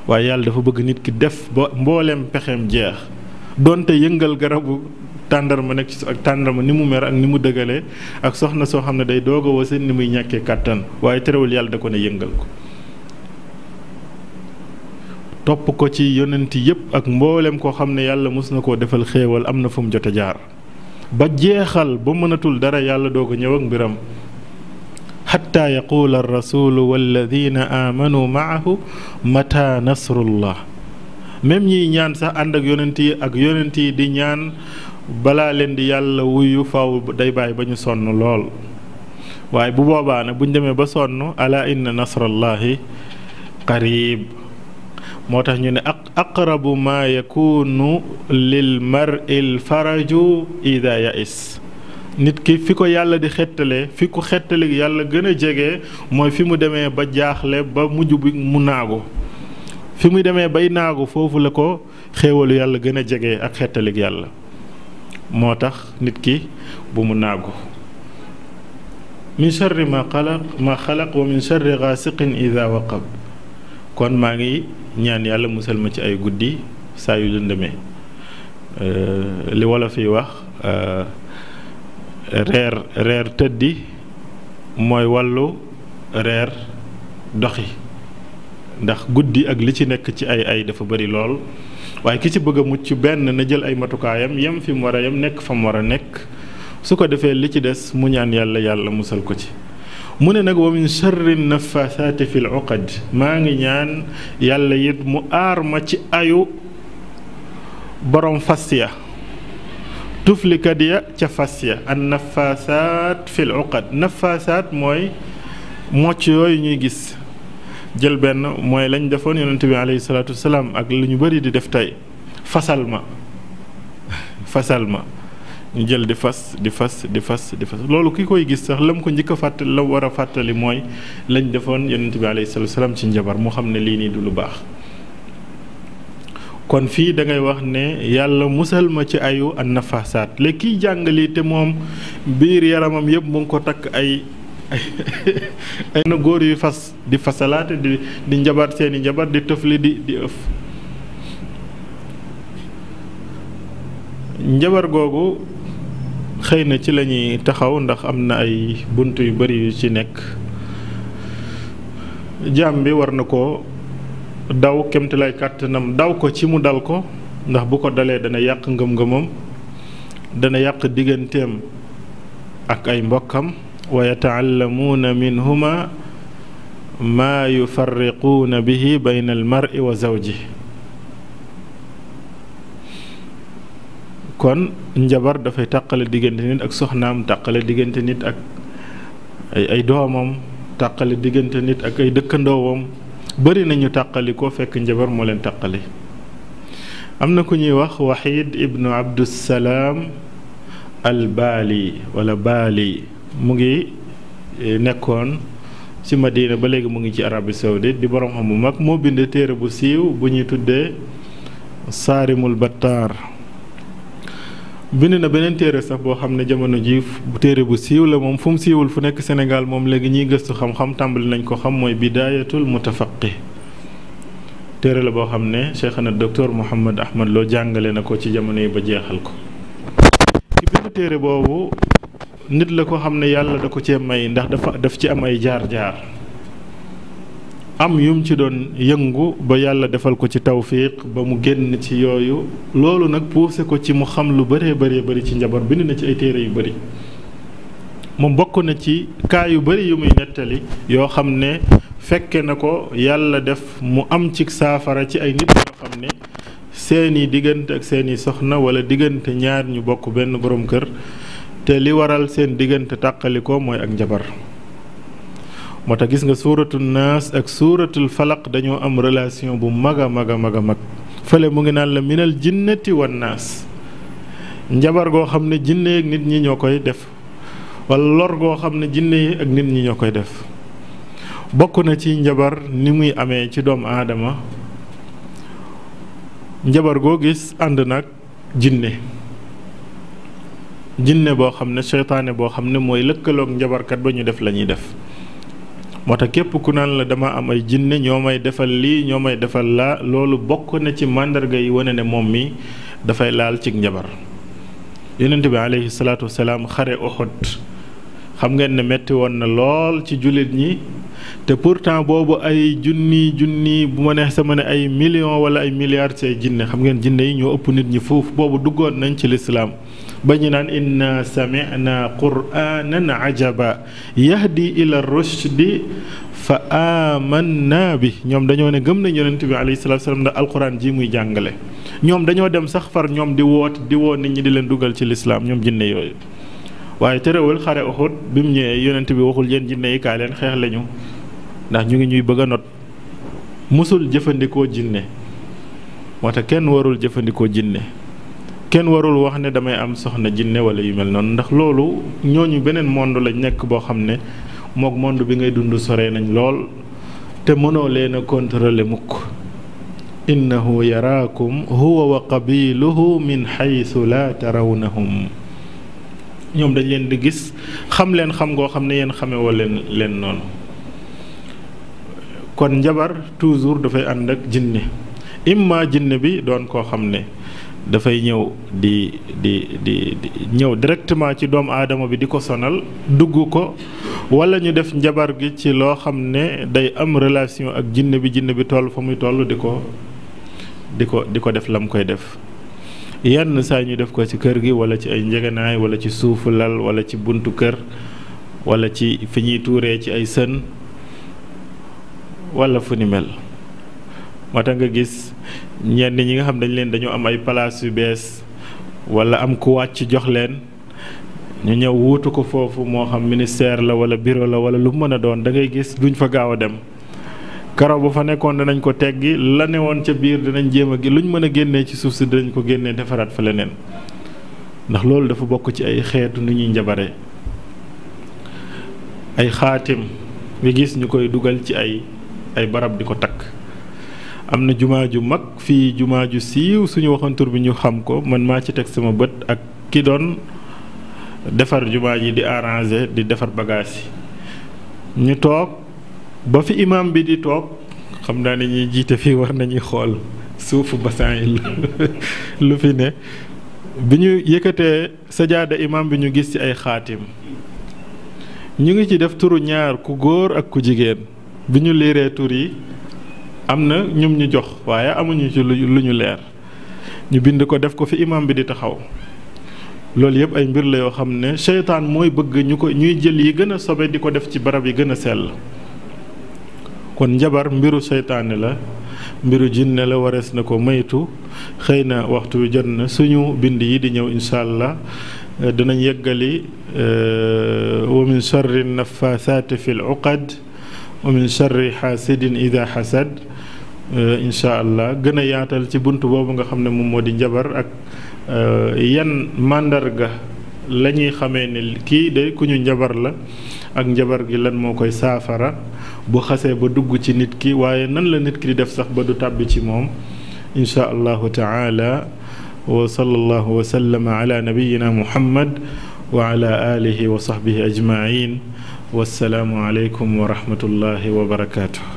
waaye yàlla dafa bëgg nit ki def ba mbooleem pexeem jeex donte yëngal garabu tàndarma nekk ci ak tàndarma ni mu mer ak ni mu dëgalee ak soxna soo xam ne day doog a wasin ni muy ñàkkee kàttan waaye terewul yàlla da ko ne yëngal ko. topp ko ci yonenti yépp ak mboolem koo xam ne yàlla mos na koo defal xéewal am na fu mu jote jaar ba jeexal ba mënatul dara yàlla doog a ñëw ak mbiram. xatta yaquula arrasulu walladina aamanu maahu mata nasrullah. même ñiy ñaan sax ànd ak yonent yi di ñaan balaa leen di yàlla wuyu faw day bàyyi ba ñu sonn lool waaye bu boobaa nag buñ demee ba sonn ala inna nasrallahi qarib. moo tax ñu ne aqrabu ma yakunu lil mar'il faraju ida ya'is. nit ki fi ko yàlla di xettalee fi ko xettali yàlla gën a jege mooy fi mu demee ba jaaxle ba mujj bi mu naagu. fi muy demee bay naagu foofu la ko xéewalu yàlla gën a jege ak xettalik yàlla. moo tax nit ki bu mu naagu. min sharri ma xalaq wa min sharri gaasiqin ida waqab. kon maa ngi ñaan yàlla musal ma ci ay guddi saa yu lëndëmee. li wala fiy wax reer tëddi mooy wàllu reer doxi ndax guddi ak li ci nekk ci ay dafa bari lool waaye ki ci bëgg a mucc benn na jël ay matukaayam yem fi mu war a yem nekk fa mu war a nekk su ko defee li ci des mu ñaan yàlla musal ko ci. mu ne nag wa min sharri nafasaati fil uqad maa ngi ñaan yàlla it mu aar ma ci ayu borom fas ya tuflikat ya ca fas ya an nafasaat fil uqad. nafasaat mooy mocc yooyu ñuy gis jël benn mooy lañ defoon yonent bi alayhi salaatu wasalaam ak lu ñu bari di def tey fasal ma ñu jël di fas loolu ki koy gis sax lam ko njëkk a fàttali la war a fàttali mooy lañ defoon yonent bi alayhi salaatu wasalaam ci njabar mu xam ne lii nii du lu baax. kon fii da ngay wax ne yàlla musal ma ci ayu an nafasaat léegi kiy jàngali te moom biir yaramam yëpp mu ngi ko takk ay na góor yu fas di fasalaate di njabar seeni njabar di tëfli di ëf. njabar googu xëy na ci lañuy taxaw ndax am na ay bunt yu bari yu ci nekk. jaam bi war na ko daw kemtalaay kàttanam daw ko ci mu dal ko ndax bu ko dalee dana yàq ngëm-ngëmam dana yàq digganteem ak ay mbokkam wa yata'allamuuna minhuma maa yufarriquuna bihi bayna al mar'i wa zawji. kon njabar dafay tàqale diggante nit ak soxnaam tàqale diggante nit ak ay doomam tàqale diggante nit ak ay dëkkandoowam bari nañu tàqali ko fekk njabar moo leen tàqali. am na ku ñuy wax Wahid ibnu Abdussalaam al Baali wala Baali mu ngi nekkoon ci Madina ba léegi mu ngi ci Arabie Saoudite di borom xam bu mag moo bind téere bu siiw bu ñuy tuddee Saarimul Battaar. bind na beneen téere sax boo xam ne jamono ji téere bu siiw la moom fu mu siiwul fu nekk Sénégal moom léegi ñiy gëstu xam-xam tàmbali nañ ko xam mooy Bidaayatul Mutafaqih. téere la boo xam ne Cheikhana docteur Mouhammad Ahmad Lo jàngale na ko ci jamono yi ba jeexal ko. ki bind téere boobu nit la ko xam ne yàlla da ko cee may ndax daf ci am ay jaar-jaar am yum ci doon yëngu ba yàlla defal ko ci tawfiq ba mu génn ci yooyu loolu nag poussé ko ci mu xam lu bëree bëri ci njabar bind na ci ay téere yu bëri moom bokk na ci kaa yu bëri yu muy nettali yoo xam ne fekke na ko yàlla def mu am ci saafara ci ay nit yoo xam ne seeni diggante ak seeni soxna wala diggante ñaar ñu bokk benn borom kër te li waral seen diggante tàqalikoo mooy ak njabar. moo tax gis nga suuratul naas ak suuratul falaq dañoo am relation bu mag a mag a mag fële mu ngi naan la minal jinnati wan naas njabar goo xam ne jinne ak nit ñi ñoo koy def wala lor goo xam ne jinne yi ak nit ñi ñoo koy def. bokk na ci njabar ni muy amee ci doomu aadama njabar goo gis ànd nag jinne boo xam ne seytaane boo xam ne mooy lëkkaloog njabarkat ba ñu def la ñuy def. moo tax képp ku naan la dama am ay jinne ñoo may defal lii ñoo may defal laa loolu bokk na ci màndarga yi wane ne moom mi dafay laal ci njabar. yonent bi aleyhi salaatu wasalaam xare Uhud xam ngeen ne metti woon na lool ci jullit ñi te pourtant boobu ay junni bu ma neex sama ne ay millions wala ay milliards ci ay jinne xam ngeen jinne yi ñoo ëpp nit ñi foofu boobu duggoon nañ ci lislaam ba ñu naan inna sami'na qur'anan ajaba yahdi ila rushdi fa amanna bi ñoom dañoo ne gëm nañ yonent bi alayhi salaatu salaam ndax alquran ji muy jàngale ñoom dañoo dem sax far ñoom di woo nit ñi di leen dugal ci lislaam ñoom jinne yooyu waaye terewul xare Uhud bi mu ñëwee yonent bi waxul yéen jinne yi kaay leen xeex lañu ndax ñu ngi ñuy bëgg a not musul jëfandikoo jinne moo tax kenn warul jëfandikoo jinne kenn warul wax ne damay am soxna jinne wala yu mel noonu ndax loolu ñooñu beneen monde lañ nekk boo xam ne mook monde bi ngay dund sore nañ lool te mënoo leen a contrôler mukk innahu yaraakum huwa wa qabiluhu min xaytu la tarawnahum ñoom dañ leen di gis xam leen xam ngoo xam ne yéen xamewoo leen noonu kon njabar toujours dafay ànd ak jinne imma jinne bi doon koo xam ne dafay ñëw di ñëw directement ci doomu aadama bi di ko sonal dugg ko wala ñu def njabar gi ci loo xam ne day am relation ak jinne bi toll fa muy toll di ko def lam koy def yenn saa ñu def ko ci kër gi wala ci ay njëganaay wala ci suufu lal wala ci buntu kër wala ci fi ñuy tuuree ci ay sën wala fu ni mel moo tax nga gis ñenn ñi nga xam dañoo am ay palaas yu bees wala am ku wàcc jox leen ñu ñëw wuutu ko foofu moo xam ministère la wala bureau la wala lu mën a doon da ngay gis duñ fa gaaw a dem karaw bu fa nekkoon danañ ko teggi la ne woon ca biir dinañ jéem a luñ mën a génnee ci suuf si dinañ ko génnee defaraat fa leneen ndax loolu dafa bokk ci ay xeetu nu ñuy njabare ay xaatim nga gis ñu koy dugal ci ay barab di ko takk am na jumaa ju mag fii jumaa ju siiw suñu waxoon tur bi ñu xam ko man maa ci teg sama bët ak ki doon defar jumaa ji di arranger di defar bagage yi ñu toog ba fi imam bi di toog xam naa ne ñuy jiite fii war nañuy xool suufu bassin yi lu fi ne bi ñu yëkkatee sajaada imam bi ñu gis ci ay xaatim ñu ngi ci def turu ñaar ku góor ak ku jigéen bi ñu liiree tur yi am na ñum ñu jox waaye amuñu ci lu ñu leer ñu bind ko def ko fi imam bi di taxaw loolu yëpp ay mbir la yoo xam ne seytaan mooy bëgg ñuy jël yi gën a sobe di ko def ci barab yi gën a sell kon njabar mbiru seytaane la mbiru jinne la warees na ko maytu xëy na waxtu wi jot na suñu bind yi di ñëw incha allah dinañ yeggali wa min charri nafasaati fi l uqad wa min charri xaasidin ida xasad incha allah gën a yaatal ci bunt boobu nga xam ne moom moo di njabar ak yan màndarga la ñuy xamee ne kii de ku ñu njabar la ak njabar gi lan moo koy saafara bu xasee ba dugg ci nit ki waaye nan la nit ki di def sax ba du tàbbi ci moom insha allahu taala wa sallallahu wa sallama ala nabiyina muhammad wa ala alihi wa sahbihi ajmain wassalaamu aleykum wa rahmatullahi wa barakatuh